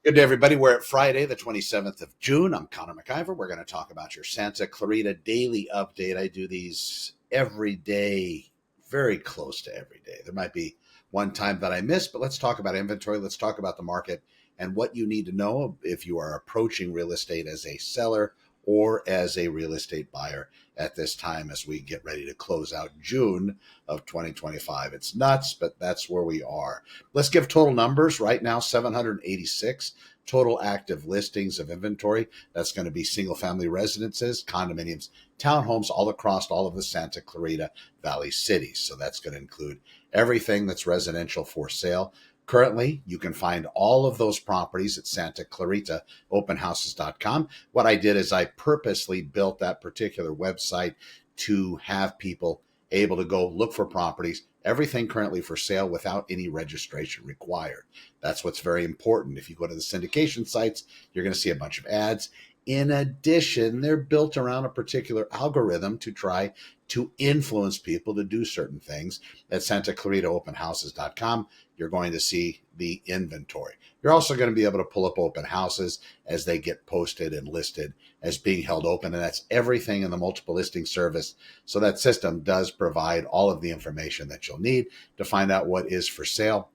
Good day, everybody. We're at Friday, the 27th of June. I'm Connor MacIvor. We're going to talk about your Santa Clarita daily update. I do these every day, very close to every day. There might be one time that I miss, but let's talk about inventory. Let's talk about the market and what you need to know if you are approaching real estate as a seller or as a real estate buyer at this time as we get ready to close out June of 2025. It's nuts, but that's where we are. Let's give total numbers. Right now, 786 total active listings of inventory. That's going to be single family residences, condominiums, townhomes all across all of the Santa Clarita Valley cities. So that's going to include everything that's residential for sale. Currently, you can find all of those properties at Santa Clarita openhouses.com. What I did is I purposely built that particular website to have people able to go look for properties, everything currently for sale without any registration required. That's what's very important. If you go to the syndication sites, you're going to see a bunch of ads. In addition, they're built around a particular algorithm to try to influence people to do certain things. At Santa Clarita openhouses.com, you're going to see the inventory. You're also going to be able to pull up open houses as they get posted and listed as being held open. And that's everything in the multiple listing service. So that system does provide all of the information that you'll need to find out what is for sale.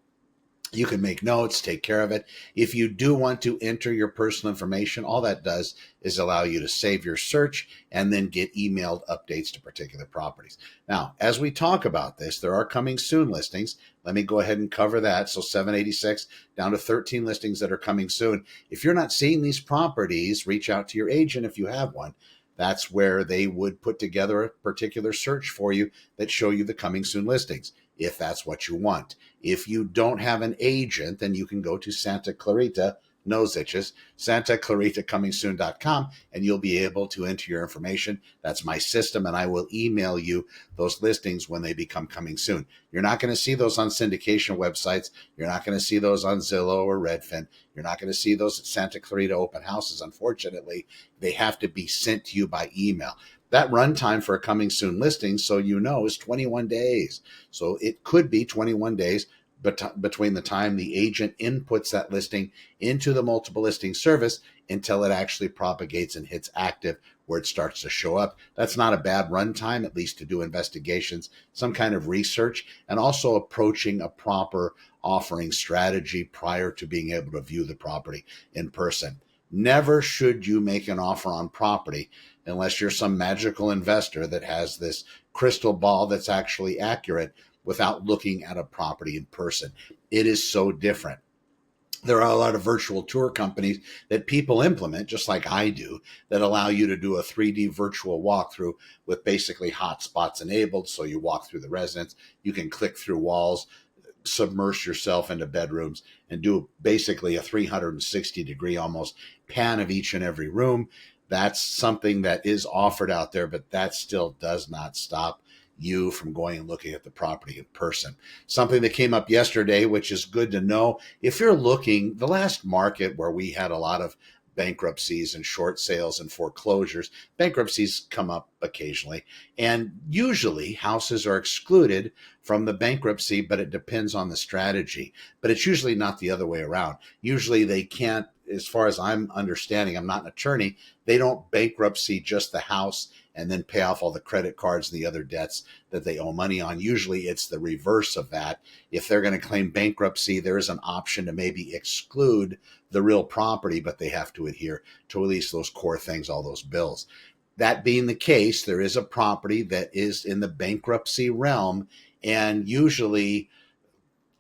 You can make notes, take care of it. If you do want to enter your personal information, all that does is allow you to save your search and then get emailed updates to particular properties. Now, as we talk about this, there are coming soon listings. Let me go ahead and cover that. So 786 down to 13 listings that are coming soon. If you're not seeing these properties, reach out to your agent if you have one. That's where they would put together a particular search for you that show you the coming soon listings, if that's what you want. If you don't have an agent, then you can go to Santa Clarita, nose itches, santaclaritacomingsoon.com, and you'll be able to enter your information. That's my system, and I will email you those listings when they become coming soon. You're not going to see those on syndication websites. You're not going to see those on Zillow or Redfin. You're not going to see those at Santa Clarita open houses. Unfortunately, they have to be sent to you by email. That runtime for a coming soon listing, so you know, is 21 days. So it could be 21 days between the time the agent inputs that listing into the multiple listing service until it actually propagates and hits active where it starts to show up. That's not a bad runtime, at least to do investigations, some kind of research, and also approaching a proper offering strategy prior to being able to view the property in person. Never should you make an offer on property unless you're some magical investor that has this crystal ball that's actually accurate without looking at a property in person. It is so different. There are a lot of virtual tour companies that people implement, just like I do, that allow you to do a 3D virtual walkthrough with basically hotspots enabled. So you walk through the residence, you can click through walls, submerge yourself into bedrooms, and do basically a 360-degree almost pan of each and every room. That's something that is offered out there, but that still does not stop you from going and looking at the property in person. Something that came up yesterday, which is good to know, if you're looking, the last market where we had a lot of bankruptcies and short sales and foreclosures, bankruptcies come up occasionally, and usually houses are excluded from the bankruptcy, but it depends on the strategy. But it's usually not the other way around. Usually they can't, as far as I'm understanding, I'm not an attorney, they don't bankruptcy just the house and then pay off all the credit cards and the other debts that they owe money on. Usually it's the reverse of that. If they're going to claim bankruptcy, there is an option to maybe exclude the real property, but they have to adhere to at least those core things, all those bills. That being the case, there is a property that is in the bankruptcy realm, and usually,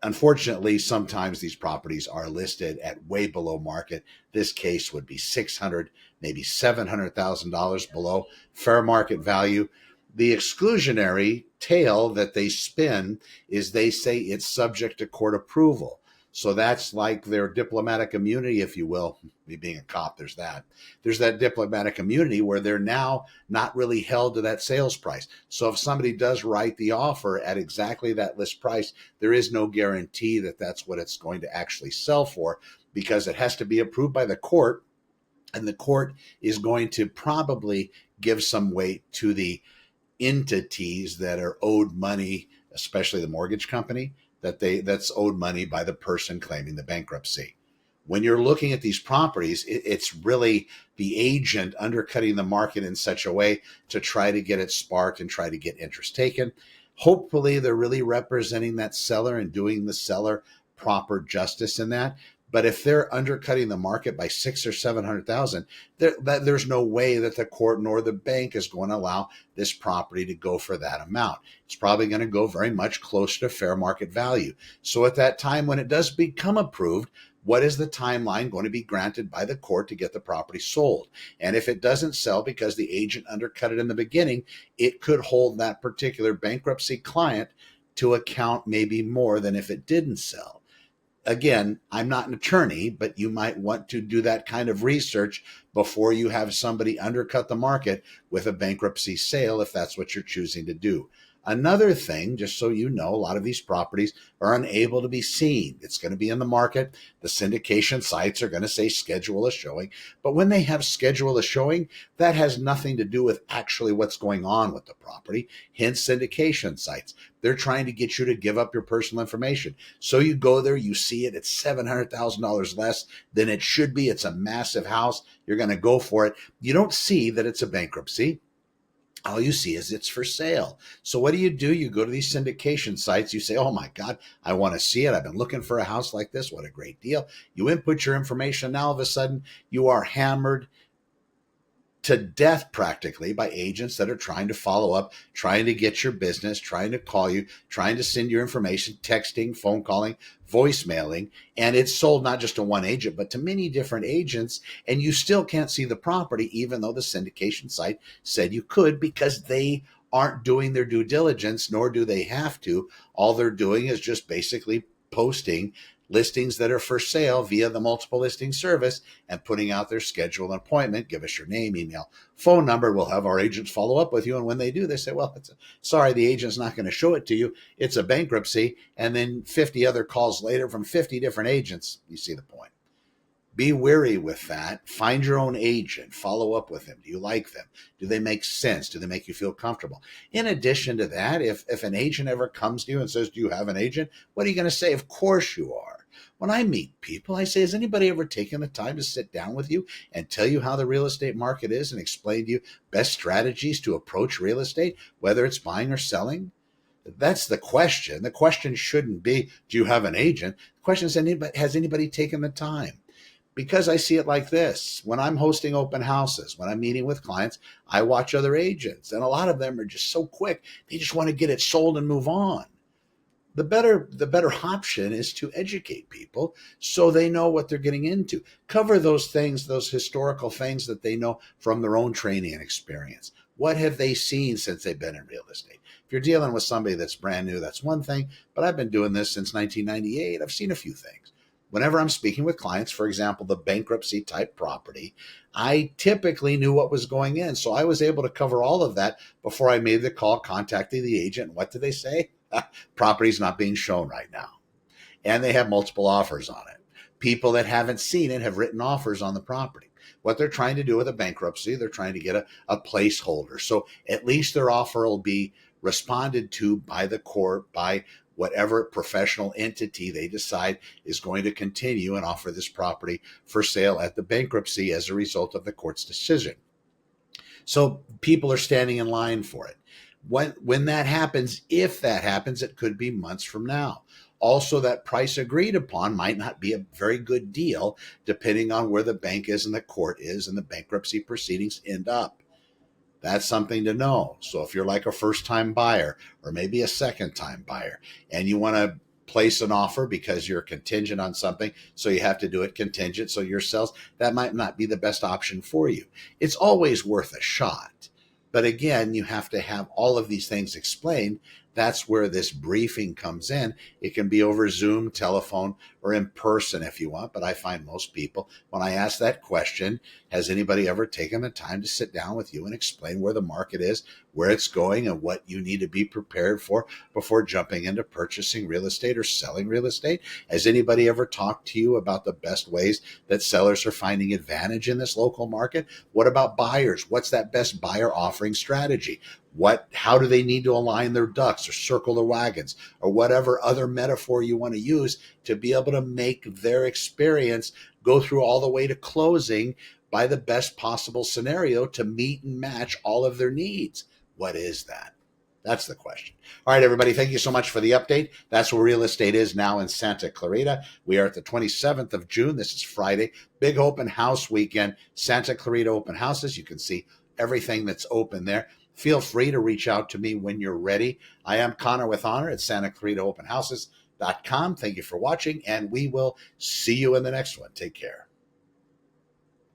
unfortunately, sometimes these properties are listed at way below market. This case would be $600,000, maybe $700,000 below fair market value. The exclusionary tale that they spin is they say it's subject to court approval. So that's like their diplomatic immunity, if you will. Me being a cop, there's that. There's that diplomatic immunity where they're now not really held to that sales price. So if somebody does write the offer at exactly that list price, there is no guarantee that that's what it's going to actually sell for, because it has to be approved by the court, and the court is going to probably give some weight to the entities that are owed money, especially the mortgage company, that's owed money by the person claiming the bankruptcy. When you're looking at these properties, it's really the agent undercutting the market in such a way to try to get it sparked and try to get interest taken. Hopefully, they're really representing that seller and doing the seller proper justice in that. But if they're undercutting the market by 600,000 or 700,000, there's no way that the court nor the bank is going to allow this property to go for that amount. It's probably going to go very much closer to fair market value. So at that time, when it does become approved, what is the timeline going to be granted by the court to get the property sold? And if it doesn't sell because the agent undercut it in the beginning, it could hold that particular bankruptcy client to account maybe more than if it didn't sell. Again, I'm not an attorney, but you might want to do that kind of research before you have somebody undercut the market with a bankruptcy sale, if that's what you're choosing to do. Another thing, just so you know, a lot of these properties are unable to be seen. It's going to be in the market. The syndication sites are going to say schedule a showing. But when they have schedule a showing, that has nothing to do with actually what's going on with the property. Hence syndication sites. They're trying to get you to give up your personal information. So you go there, you see it, it's $700,000 less than it should be. It's a massive house. You're going to go for it. You don't see that it's a bankruptcy. All you see is it's for sale. So what do? You go to these syndication sites. You say, oh my God, I want to see it. I've been looking for a house like this. What a great deal. You input your information. Now all of a sudden you are hammered to death practically by agents that are trying to follow up, trying to get your business, trying to call you, trying to send your information, texting, phone calling, voicemailing. And it's sold not just to one agent, but to many different agents. And you still can't see the property, even though the syndication site said you could, because they aren't doing their due diligence, nor do they have to. All they're doing is just basically posting listings that are for sale via the multiple listing service and putting out their schedule and appointment. Give us your name, email, phone number. We'll have our agents follow up with you. And when they do, they say, well, sorry, the agent's not going to show it to you. It's a bankruptcy. And then 50 other calls later from 50 different agents. You see the point. Be wary with that. Find your own agent. Follow up with them. Do you like them? Do they make sense? Do they make you feel comfortable? In addition to that, if an agent ever comes to you and says, do you have an agent? What are you going to say? Of course you are. When I meet people, I say, has anybody ever taken the time to sit down with you and tell you how the real estate market is and explain to you best strategies to approach real estate, whether it's buying or selling? That's the question. The question shouldn't be, do you have an agent? The question is, has anybody taken the time? Because I see it like this. When I'm hosting open houses, when I'm meeting with clients, I watch other agents. And a lot of them are just so quick. They just want to get it sold and move on. The better option is to educate people so they know what they're getting into. Cover those things, those historical things that they know from their own training and experience. What have they seen since they've been in real estate? If you're dealing with somebody that's brand new, that's one thing. But I've been doing this since 1998. I've seen a few things. Whenever I'm speaking with clients, for example, the bankruptcy type property, I typically knew what was going in. So I was able to cover all of that before I made the call, contacting the agent. What did they say? Property's not being shown right now. And they have multiple offers on it. People that haven't seen it have written offers on the property. What they're trying to do with a bankruptcy, they're trying to get a placeholder. So at least their offer will be responded to by the court, by whatever professional entity they decide is going to continue and offer this property for sale at the bankruptcy as a result of the court's decision. So people are standing in line for it. When that happens, if that happens, it could be months from now. Also, that price agreed upon might not be a very good deal, depending on where the bank is and the court is and the bankruptcy proceedings end up. That's something to know. So if you're like a first-time buyer or maybe a second-time buyer and you want to place an offer because you're contingent on something, so you have to do it contingent, so your sales, that might not be the best option for you. It's always worth a shot. But again, you have to have all of these things explained. That's where this briefing comes in. It can be over Zoom, telephone, or in person if you want. But I find most people, when I ask that question, has anybody ever taken the time to sit down with you and explain where the market is, where it's going, and what you need to be prepared for before jumping into purchasing real estate or selling real estate? Has anybody ever talked to you about the best ways that sellers are finding advantage in this local market? What about buyers? What's that best buyer offering strategy? How do they need to align their ducks or circle their wagons or whatever other metaphor you want to use to be able able to make their experience go through all the way to closing by the best possible scenario to meet and match all of their needs. What is that? That's the question. All right, everybody, thank you so much for the update. That's where real estate is now in Santa Clarita. We are at the 27th of June. This is Friday. Big open house weekend. Santa Clarita open houses. You can see everything that's open there. Feel free to reach out to me when you're ready. I am Connor with Honor at SantaClaritaOpenHouses.com. Thank you for watching, and we will see you in the next one. Take care.